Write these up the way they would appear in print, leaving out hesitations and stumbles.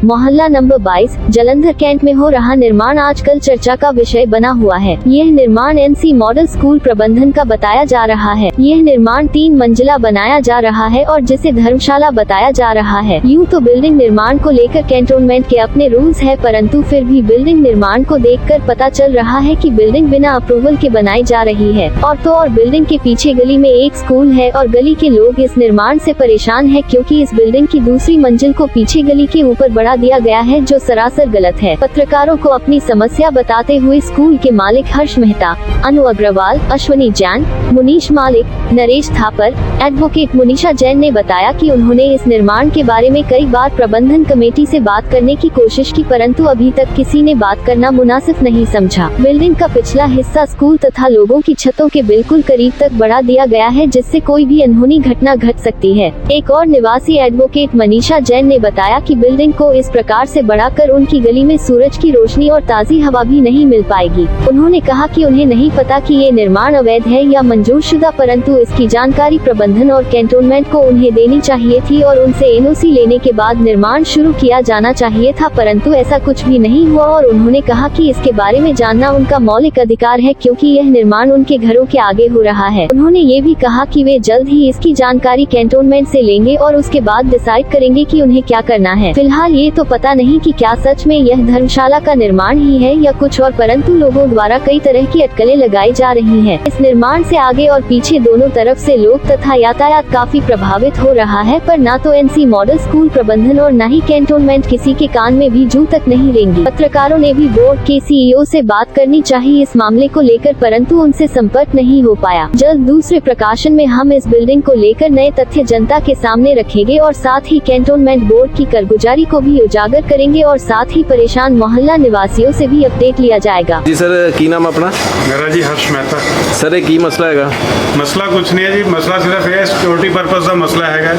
मोहल्ला number 22 Jalandhar cantt में हो रहा निर्माण आजकल चर्चा का विषय बना हुआ है। यह निर्माण एनसी मॉडल स्कूल प्रबंधन का बताया जा रहा है। यह निर्माण 3 मंजिला बनाया जा रहा है और जिसे धर्मशाला बताया जा रहा है। यूँ तो बिल्डिंग निर्माण को लेकर कैंटोनमेंट के अपने रूल्स है, परंतु फिर भी बिल्डिंग निर्माण को देखकर पता चल रहा है कि बिल्डिंग बिना अप्रूवल के बनाई जा रही है। और बिल्डिंग के पीछे गली में एक स्कूल है और गली के लोग इस निर्माण से परेशान है, क्योंकि इस बिल्डिंग की दूसरी मंजिल को पीछे गली के ऊपर बढ़ा दिया गया है, जो सरासर गलत है। पत्रकारों को अपनी समस्या बताते हुए स्कूल के मालिक हर्ष मेहता, अनु अग्रवाल, अश्वनी जैन, मुनीश मालिक, नरेश थापर, एडवोकेट मुनीषा जैन ने बताया कि उन्होंने इस निर्माण के बारे में कई बार प्रबंधन कमेटी से बात करने की कोशिश की, परंतु अभी तक किसी ने बात करना मुनासिब नहीं समझा। बिल्डिंग का पिछला हिस्सा स्कूल तथा लोगों की छतों के बिल्कुल करीब तक बढ़ा दिया गया है, जिससे कोई भी अनहोनी घटना घट सकती है। एक और निवासी एडवोकेट मनीषा जैन ने बताया कि बिल्डिंग को इस प्रकार से बढ़ाकर उनकी गली में सूरज की रोशनी और ताज़ी हवा भी नहीं मिल पाएगी। उन्होंने कहा कि उन्हें नहीं पता कि ये निर्माण अवैध है या मंजूरशुदा, परंतु इसकी जानकारी प्रबंधन और कैंटोनमेंट को उन्हें देनी चाहिए थी और उनसे एनओसी लेने के बाद निर्माण शुरू किया जाना चाहिए था, परंतु ऐसा कुछ भी नहीं हुआ। और उन्होंने कहा कि इसके बारे में जानना उनका मौलिक अधिकार है, क्योंकि यह निर्माण उनके घरों के आगे हो रहा है। उन्होंने ये भी कहा कि वे जल्द ही इसकी जानकारी कैंटोनमेंट से लेंगे और उसके बाद डिसाइड करेंगे कि उन्हें क्या करना है। फिलहाल ये तो पता नहीं कि क्या सच में यह धर्मशाला का निर्माण ही है या कुछ और, परंतु लोगों द्वारा कई तरह की अटकलें लगाई जा रही हैं। इस निर्माण से आगे और पीछे दोनों तरफ से लोग तथा यातायात काफी प्रभावित हो रहा है, पर न तो एनसी मॉडल स्कूल प्रबंधन और न ही कैंटोनमेंट किसी के कान में भी जू तक नहीं लेंगी। पत्रकारों ने भी बोर्ड के सीईओ से बात करनी चाहिए इस मामले को लेकर, परंतु उनसे संपर्क नहीं हो पाया। जल्द दूसरे प्रकाशन में हम इस बिल्डिंग को लेकर नए तथ्य जनता के सामने रखेंगे और साथ ही कैंटोनमेंट बोर्ड की कारगुजारी को भी उजागर करेंगे और साथ ही परेशान मोहल्ला निवासियों से भी अपडेट लिया जाएगा। जी सर, की नाम अपना? मेरा जी हर्ष मेहता। सर ये की मसला हैगा? ਮਸਲਾ ਕੁਛ ਨਹੀਂ ਹੈ ਜੀ, ਮਸਲਾ ਸਿਰਫ ਇਹ ਸਿਕਿਉਰਿਟੀ ਪਰਪਸ ਦਾ ਮਸਲਾ ਹੈਗਾ।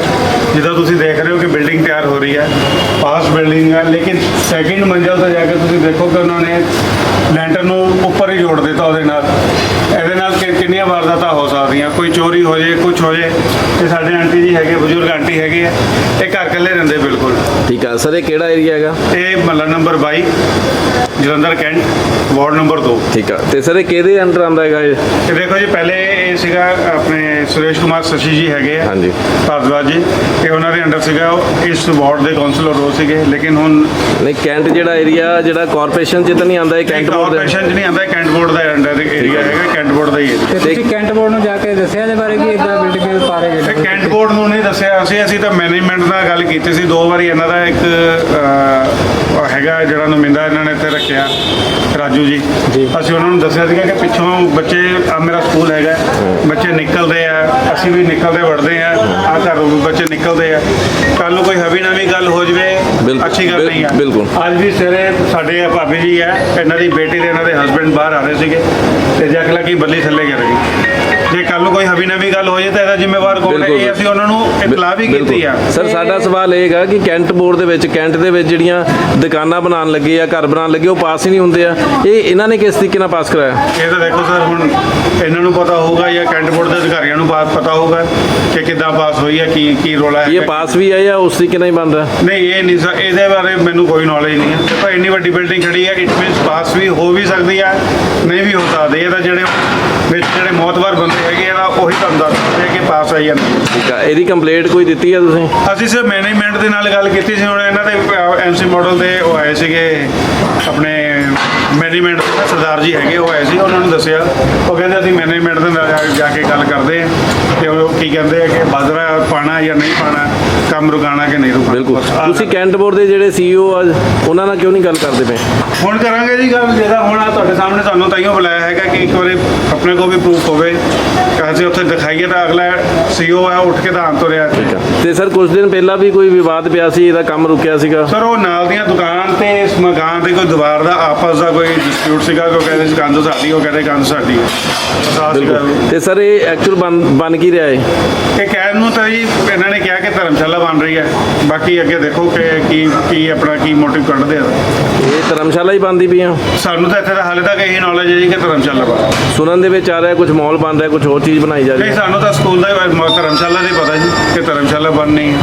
ਜਿੱਦਾਂ ਤੁਸੀਂ ਦੇਖ ਰਹੇ ਹੋ ਕਿ ਬਿਲਡਿੰਗ ਤਿਆਰ ਹੋ ਰਹੀ ਹੈ, ਪਾਸ ਬਿਲਡਿੰਗ ਹੈ, ਲੇਕਿਨ ਸੈਕਿੰਡ ਮੰਜ਼ਿਲ ਤੇ ਜਾ ਕੇ ਤੁਸੀਂ ਦੇਖੋ ਕਿ ਉਹਨਾਂ ਨੇ ਲੈਂਟਰ ਨੂੰ ਉੱਪਰ ਹੀ ਜੋੜ ਦਿੱਤਾ ਉਹਦੇ ਨਾਲ। ਇਹਦੇ ਨਾਲ ਕਿੰਨੀਆਂ ਵਾਰਦਾਤਾਂ ਹੋ ਸਕਦੀਆਂ, ਕੋਈ ਚੋਰੀ ਹੋ ਜੇ, ਕੁਛ ਹੋ ਜੇ। ਤੇ ਸਾਡੇ ਆਂਟੀ ਜੀ ਹੈਗੇ, ਬਜ਼ੁਰਗ ਆਂਟੀ ਹੈਗੇ ਆ, ਇਹ ਘਰ ਇਕੱਲੇ ਰਹਿੰਦੇ ਬਿਲਕੁਲ। ਠੀਕ ਆ ਸਰ, ਇਹ ਕਿਹੜਾ ਏਰੀਆ ਹੈਗਾ? ਇਹ ਮਹੱਲਾ number 22 Jalandhar cantt, ward number 2। ਠੀਕ ਆ, ਤੇ ਸਰ ਇਹ ਕਿਹਦੇ ਅੰਡਰ ਆਉਂਦਾ ਹੈਗਾ ਇਹ? ਇਹ ਦੇਖੋ ਜੀ, ਪਹਿਲੇ ਇਹ ਸੀਗਾ ਆਪਣੇ ਸੁਰੇਸ਼ ਕੁਮਾਰ ਸਸ਼ੀ ਜੀ ਹੈਗੇ ਆ, ਹਾਂਜੀ ਭਾਰਦਵਾਜ ਜੀ, ਇਹ ਉਹਨਾਂ ਦੇ ਅੰਡਰ ਸੀਗਾ। ਇਸ ਵਾਰਡ ਦੇ ਕਾਉਂਸਲਰ ਹੋ ਸੀਗੇ, ਲੇਕਿਨ ਹੁਣ ਨਹੀਂ ਕੈਂਟ ਜਿਹੜਾ ਏਰੀਆ ਜਿਹੜਾ ਕਾਰਪੋਰੇਸ਼ਨ 'ਚ ਤਾਂ ਨਹੀਂ ਆਉਂਦਾ, ਇਹ ਕੈਂਟ ਬੋਰਡ ਦਾ? ਕਾਰਪੋਰੇਸ਼ਨ 'ਚ ਨਹੀਂ ਆਉਂਦਾ, ਕੈਂਟ ਬੋਰਡ ਦਾ ਅੰਡਰ ਏਰੀਆ ਹੈਗਾ, ਕੈਂਟ ਬੋਰਡ ਦਾ ਹੀ ਹੈ। ਤੇ ਤੁਸੀਂ ਕੈਂਟ ਬੋਰਡ ਨੂੰ ਜਾ ਕੇ ਦੱਸਿਆ ਇਹਦੇ ਬਾਰੇ ਕਿ ਇਦਾਂ ਬਿਲਡਿੰਗ ਪਾ ਰਹੇ ਇਹ ਕੈਂਟ ਬੋਰਡ ਨੂੰ ਨਹੀਂ ਦੱਸਿਆ ਅਸੀਂ ਤਾਂ ਮੈਨੇਜਮੈਂਟ ਨਾਲ ਗੱਲ ਕੀਤੀ ਸੀ 2 ਵਾਰੀ। ਇਹਨਾਂ ਦਾ ਇੱਕ ਹੈਗਾ ਜਿਹੜਾ ਨੁਮਾਇੰਦਾ ਇਹਨਾਂ ਨੇ ਇੱਥੇ ਰੱਖਿਆ, ਰਾਜੂ ਜੀ। ਅਸੀਂ ਉਹਨਾਂ ਨੂੰ ਦੱਸਿਆ ਸੀਗਾ ਕਿ ਪਿੱਛੋਂ ਬੱਚੇ, ਆ ਮੇਰਾ ਸਕੂਲ ਹੈਗਾ, ਬੱਚੇ ਨਿਕਲਦੇ ਆ, ਅਸੀਂ ਵੀ ਨਿਕਲਦੇ ਵੜਦੇ ਆ, ਆ ਘਰੋਂ ਵੀ ਬੱਚੇ ਨਿਕਲਦੇ ਆ। ਕੱਲ ਨੂੰ ਕੋਈ ਹਵੀ ਨਵੀਂ ਗੱਲ ਹੋ ਜਵੇ, ਅੱਛੀ ਗੱਲ ਨਹੀਂ ਆ। ਬਿਲਕੁਲ। ਅੱਜ ਵੀ ਸਵੇਰੇ ਸਾਡੇ ਭਾਬੀ ਜੀ ਆ, ਇਹਨਾਂ ਦੀ ਬੇਟੀ ਤੇ ਇਹਨਾਂ ਦੇ ਹਸਬੈਂਡ ਬਾਹਰ ਆ ਰਹੇ ਸੀਗੇ ਤੇ ਜੱਕ ਲੱਗੀ ਬੱਲੀ ਥੱਲੇ ਗਿਰ ਗਈ। ਜੇ ਕੱਲ ਨੂੰ ਕੋਈ ਹਵੀ ਨਵੀਂ ਗੱਲ ਹੋ ਜਾਏ ਤਾਂ ਇਹਦਾ ਜ਼ਿੰਮੇਵਾਰ ਕੌਣ ਹੈ? ਇਹ ਅਸੀਂ ਉਹਨਾਂ ਨੂੰ ਇਤਲਾਹ ਵੀ ਕੀਤੀ ਆ। ਸਰ ਸਾਡਾ ਸਵਾਲ ਇਹ ਹੈਗਾ ਕਿ ਕੈਂਟ ਬੋਰਡ ਦੇ ਵਿੱਚ, ਕੈਂਟ ਦੇ ਵਿੱਚ ਜਿਹੜੀਆਂ ਦੁਕਾਨਾਂ ਬਣਾਉਣ ਲੱਗੇ ਆ, ਘਰ ਬਣਾਉਣ ਲੱਗੇ, ਉਹ ਪਾਸ ਹੀ ਨਹੀਂ ਹੁੰਦੇ ਆ। ਇਹ ਇਹਨਾਂ ਨੇ ਕਿਸ ਤਰੀਕੇ ਨਾਲ ਪਾਸ ਕਰਾਇਆ? ਇਹ ਤਾਂ ਦੇਖੋ ਸਰ, ਹੁਣ ਇਹਨਾਂ ਨੂੰ ਪਤਾ ਹੋਊਗਾ ਜਾਂ ਕੈਂਟ ਬੋਰਡ ਦੇ ਅਧਿਕਾਰੀਆਂ ਨੂੰ ਪਤਾ ਹੋਊਗਾ ਕਿ ਕਿੱਦਾਂ ਪਾਸ ਹੋਈ ਹੈ, ਕੀ ਰੋਲਾ ਹੈ। ਇਹ ਪਾਸ ਵੀ ਹੈ ਜਾਂ ਉਸ ਤਰੀਕੇ ਨਾਲ ਹੀ ਬਣ ਰਿਹਾ? ਨਹੀਂ, ਇਹ ਨਹੀਂ ਸਰ, ਇਹਦੇ ਬਾਰੇ ਮੈਨੂੰ ਕੋਈ ਨੌਲੇਜ ਨਹੀਂ ਹੈ। ਦੇਖੋ ਇੰਨੀ ਵੱਡੀ ਬਿਲਡਿੰਗ ਖੜੀ ਹੈ, ਇਟ ਮੀਨਸ ਪਾਸ ਵੀ ਹੋ ਵੀ ਸਕਦੀ ਹੈ, ਨਹੀਂ ਵੀ ਹੋ ਸਕਦੀ। ਇਹ ਤਾਂ ਜਿਹੜੇ ਮੌਤਬਰ ਬੰਦੇ ਹੈਗੇ ਆ, ਉਹੀ ਤੁਹਾਨੂੰ ਦੱਸ ਸਕਦੇ ਕਿ ਪਾਸ ਆਈ ਜਾਂ ਨਹੀਂ। ਠੀਕ ਆ, ਇਹਦੀ ਕੰਪਲੇਂਟ ਕੋਈ ਦਿੱਤੀ ਆ ਤੁਸੀਂ? ਅਸੀਂ ਸਿਰ ਮੈਨੇਜਮੈਂਟ ਦੇ ਨਾਲ ਗੱਲ ਕੀਤੀ ਸੀ। ਹੁਣ ਇਹਨਾਂ ਦੇ ਐਮਸੀ ਮਾਡਲ ਦੇ ਉਹ ਆਏ ਸੀਗੇ, ਆਪਣੇ ਮੈਨੇਜਮੈਂਟ ਦੇ ਸਰਦਾਰ ਜੀ ਹੈਗੇ, ਉਹ ਆਏ ਸੀ। ਉਹਨਾਂ ਨੂੰ ਦੱਸਿਆ, ਉਹ ਕਹਿੰਦੇ ਅਸੀਂ ਮੈਨੇਜਮੈਂਟ ਦੇ ਨਾਲ ਜਾ ਕੇ ਗੱਲ ਕਰਦੇ ਹਾਂ ਕਿ ਉਹ ਕੀ ਕਹਿੰਦੇ ਆ ਕਿ ਬਾਜਰਾ ਪਾਣਾ ਜਾਂ ਨਹੀਂ ਪਾਣਾ, ਕੰਮ ਰੁਕਾਣਾ ਕਿ ਨਹੀਂ ਰੁਕਾਣਾ। ਬਿਲਕੁਲ। ਤੁਸੀਂ ਕੈਂਟ ਬੋਰਡ ਦੇ ਜਿਹੜੇ ਸੀਈਓ ਆ, ਉਹਨਾਂ ਨਾਲ ਕਿਉਂ ਨਹੀਂ ਗੱਲ ਕਰਦੇ ਪਏ? ਹੁਣ ਕਰਾਂਗੇ ਜੀ ਗੱਲ, ਜਿਹੜਾ ਹੁਣ ਤੁਹਾਡੇ ਸਾਹਮਣੇ ਤੁਹਾਨੂੰ ਤਾਈਓ ਬੁਲਾਇਆ ਹੈਗਾ ਕਿ ਇੱਕ ਵਾਰੀ ਆਪਣੇ ਕੋਲ ਵੀ ਪ੍ਰੂਫ ਹੋਵੇ, ਅਸੀਂ ਉੱਥੇ ਦਿਖਾਈਏ ਤਾਂ ਅਗਲਾ ਸੀਈਓ ਆ ਉੱਠ ਕੇ ਤਾਂ ਆਮ ਤੁਰਿਆ। ਠੀਕ ਆ। ਤੇ ਸਰ ਕੁਝ ਦਿਨ ਪਹਿਲਾਂ ਵੀ ਕੋਈ ਵਿਵਾਦ ਪਿਆ ਸੀ, ਇਹਦਾ ਕੰਮ ਰੁਕਿਆ ਸੀਗਾ? ਸਰ ਉਹ ਨਾਲ ਦੀਆਂ ਦੁਕਾਨ ਤੇ ਇਸ ਮਕਾਨ ਦੇ ਕੋਈ ਦੀਵਾਰ ਦਾ ਆਪਸ ਦਾ ਕੋਈ ਡਿਸਪਿਊਟ ਸੀਗਾ। ਉਹ ਕਹਿੰਦੇ ਸੀ ਕੰਧ ਸਾਡੀ, ਉਹ ਕਹਿੰਦੇ ਕੰਧ ਸਾਡੀ। ਬਿਲਕੁਲ। ਤੇ ਸਰ ਇਹ ਐਕਚੁਅਲ ਬਣ ਕੀ ਰਿਹਾ ਹੈ? ਇਹ ਕਹਿਣ ਨੂੰ ਤਾਂ ਜੀ ਇਹਨਾਂ ਨੇ ਕਿਹਾ ਕਿ ਧਰਮਸ਼ਾਲਾ ਬਣ ਰਹੀ ਹੈ। ਬਾਕੀ ਅੱਗੇ ਦੇਖੋ ਕਿ ਕੀ ਆਪਣਾ ਕੀ ਮੋਟਿਵ ਕੱਢਦੇ ਆ। ਇਹ ਧਰਮਸ਼ਾਲਾ ਹੀ ਬਣਦੀ ਪਈ ਆ। ਸਾਨੂੰ ਤਾਂ ਇੱਥੇ ਦਾ ਹਾਲੇ ਤੱਕ ਇਹੀ ਨੌਲੇਜ ਹੈ ਜੀ ਕਿ ਧਰਮਸ਼ਾਲਾ ਬਣ ਸੁਣਨ ਦੇ ਵਿੱਚ ਆ ਰਿਹਾ ਕੁਝ ਮਾਲ ਬਣ ਰਿਹਾ, ਕੁਝ ਹੋਰ ਚੀਜ਼ ਬਣਾਈ ਜਾ ਰਹੀ ਨਹੀਂ, ਹੈ। ਸਾਨੂੰ ਤਾਂ ਸਕੂਲ ਦਾ ਧਰਮਸ਼ਾਲਾ ਦਾ ਹੀ ਪਤਾ ਜੀ ਕਿ ਧਰਮਸ਼ਾਲਾ ਬਣਨੀ ਹੈ।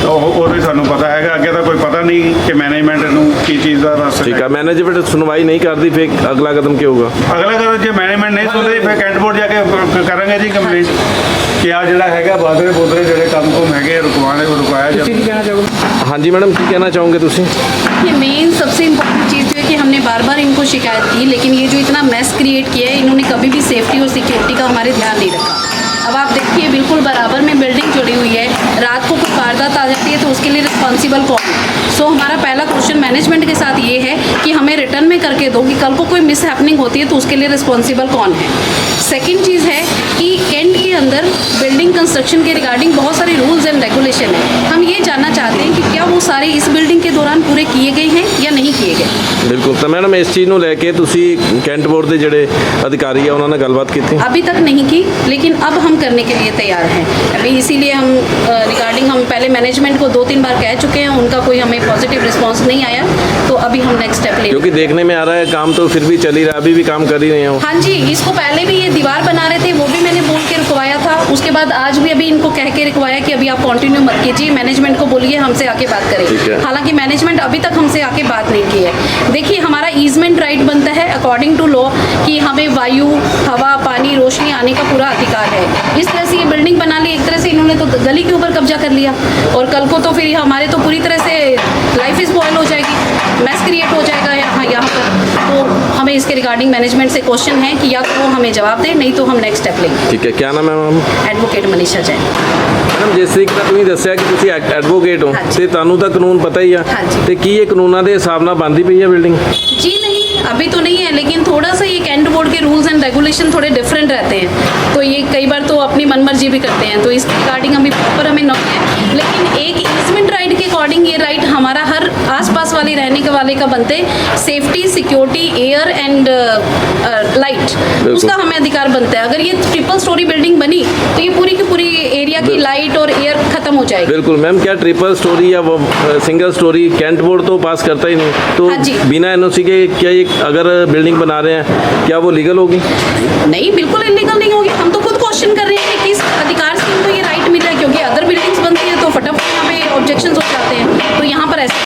ਉਹ ਵੀ ਸਾਨੂੰ ਪਤਾ ਹੈਗਾ, ਅੱਗੇ ਤਾਂ ਕੋਈ ਪਤਾ ਨਹੀਂ ਕਿ ਮੈਨੇਜਮੈਂਟ ਨੂੰ ਕੀ ਚੀਜ਼ ਦਾ ਰਸ ਠੀਕ ਹੈ, ਮੈਨੇਜਮੈਂਟ ਸੁਣਵਾਈ ਨਹੀਂ ਕਰਦੀ, ਫਿਰ ਅਗਲਾ ਕਦਮ ਕੀ ਹੋਊਗਾ? ਅਗਲਾ ਕਦਮ ਜੇ ਮੈਨੇਜਮੈਂਟ ਨਹੀਂ ਸੁਣਦੀ ਫਿਰ ਕੈਂਟ ਬੋਰਡ ਜਾ ਕੇ ਕਰਾਂਗੇ ਜੀ ਕੰਪਲੇਂਟ ਕਿ ਆ ਜਿਹੜਾ ਹੈਗਾ ਬਾਦਰੇ ਬੋਦਰੇ ਜਿਹੜੇ ਕੰਮ ਹੈਗੇ ਰੁਕਵਾਇਆ ਤੁਸੀਂ ਕੀ ਜਾਵੇ। ਕਹਿਣਾ ਚਾਹੋਗੇ? ਹਾਂਜੀ मैडम, ਕੀ कहना चाहोगे ਤੁਸੀਂ? ये मेन सबसे इम्पोर्टेंट चीज़ जो है कि हमने बार बार इनको शिकायत की, लेकिन ये जो इतना मैस क्रिएट किया है, इन्होंने कभी भी सेफ्टी और सिक्योरिटी का हमारे ध्यान नहीं रखा। अब आप देखिए बिल्कुल बराबर में बिल्डिंग जुड़ी हुई है, रात को कोई वारदात आ जाती है तो उसके लिए रिस्पॉन्सिबल कौन है? सो हमारा पहला क्वेश्चन मैनेजमेंट के साथ ये है कि हमें रिटर्न में करके दो कि कल को कोई मिस हैपनिंग होती है तो उसके लिए रिस्पॉन्सिबल कौन है। सेकेंड चीज़ है कि कैंट के अंदर बिल्डिंग कंस्ट्रक्शन के रिगार्डिंग बहुत सारे रूल्स एंड रेगुलेशन है। हम ये जानना चाहते हैं कि क्या वो सारे इस बिल्डिंग के दौरान पूरे किए गए हैं या नहीं किए गए। ਬਿਲਕੁਲ। ਤਾਂ ਮੈਡਮ ਇਸ ਚੀਜ਼ ਨੂੰ ਲੈ ਕੇ ਤੁਸੀਂ ਕੈਂਟ ਬੋਰਡ ਦੇ ਜਿਹੜੇ ਅਧਿਕਾਰੀ ਆ ਉਹਨਾਂ ਨਾਲ ਗੱਲਬਾਤ ਕੀਤੀ? अभी तक नहीं की, लेकिन अब हम करने के लिए तैयार हैं। अभी इसीलिए हम रिगार्डिंग हम पहले मैनेजमेंट को 2-3 बार कह चुके हैं, उनका कोई हमें पॉजिटिव रिस्पांस नहीं आया, तो अभी हम नेक्स्ट स्टेप ले। क्योंकि देखने में आ रहा है काम तो फिर भी चल ही रहा है, अभी भी काम कर ही रहे हो। हाँ जी, इसको पहले भी ये दीवार बना रहे थे, वो भी मैंने बोल के रुकवाया था। उसके बाद आज भी अभी इनको कह के रुकवाया कि अभी आप कंटिन्यू मत कीजिए, मैनेजमेंट को बोलिए हमसे आके बात ठीक है। करें। हालांकि मैनेजमेंट अभी तक हमसे आके बात नहीं की है। देखिए हमारा ईजमेंट राइट बनता है अकॉर्डिंग टू लॉ कि हमें वायु, हवा, पानी, रोशनी आने का पूरा अधिकार है। इस तरह से ये बिल्डिंग बना ली, एक तरह से इन्होंने तो गली के ऊपर कब्जा कर लिया, और कल को तो फिर हमारे तो पूरी तरह से लाइफ स्पॉइल हो जाएगी, मैस क्रिएट हो जाएगा यहाँ पर। तो हमें इसके रिगार्डिंग मैनेजमेंट से क्वेश्चन है कि या तो वो हमें जवाब दें, नहीं तो हम नेक्स्ट स्टेप लेंगे। ਠੀਕ ਹੈ, क्या नाम है ma'am? Advocate Manisha Jain. Madam ਜਿਸ ਤਰੀਕੇ ਨਾਲ ਤੁਸੀਂ ਦੱਸਿਆ ਕਿ ਤੁਸੀਂ ਐਡਵੋਕੇਟ ਹੋ ਹਾਂਜੀ। ਤੇ ਤੁਹਾਨੂੰ ਤਾਂ ਕਾਨੂੰਨ ਪਤਾ ਹੀ ਆ, ਹਾਂਜੀ। ਤੇ ਕੀ ਇਹ ਕਾਨੂੰਨਾਂ ਦੇ ਹਿਸਾਬ ਨਾਲ ਬਣਦੀ ਪਈ ਹੈ ਬਿਲਡਿੰਗ? जी नहीं, अभी तो नहीं है, लेकिन थोड़ा सा ये कैंट बोर्ड के रूल्स एंड रेगुलेशन थोड़े डिफरेंट रहते हैं, तो ये कई बार तो अपनी मनमर्जी भी करते हैं, तो इसके रिगार्डिंग अभी प्रॉपर हमें नॉट है। लेकिन एक ईजमेंट राइट के अकॉर्डिंग ये राइट हमारा हर आसपास वाले रहने के वाले का बनते, safety, security, air and light, उसका हमें अधिकार बनता है। अगर ये ट्रिपल स्टोरी बिल्डिंग बनी तो ये पूरी की पूरी एरिया की लाइट और एयर खत्म हो जाएगी। बिल्कुल मैम, क्या ट्रिपल स्टोरी या वो सिंगल स्टोरी कैंट बोर्ड तो पास करता ही नहीं, तो हाँ जी। बिना एनओसी के क्या ये अगर बिल्डिंग बना रहे हैं क्या वो लीगल होगी? नहीं, बिल्कुल इलीगल नहीं होगी। हम तो खुद क्वेश्चन कर रहे हैं कि किस अधिकार से इनको ये राइट मिला है, क्योंकि अदर बिल्डिंग्स बनती है तो फटाफट यहाँ पे ऑब्जेक्शंस हो जाते हैं, तो यहाँ पर ऐसा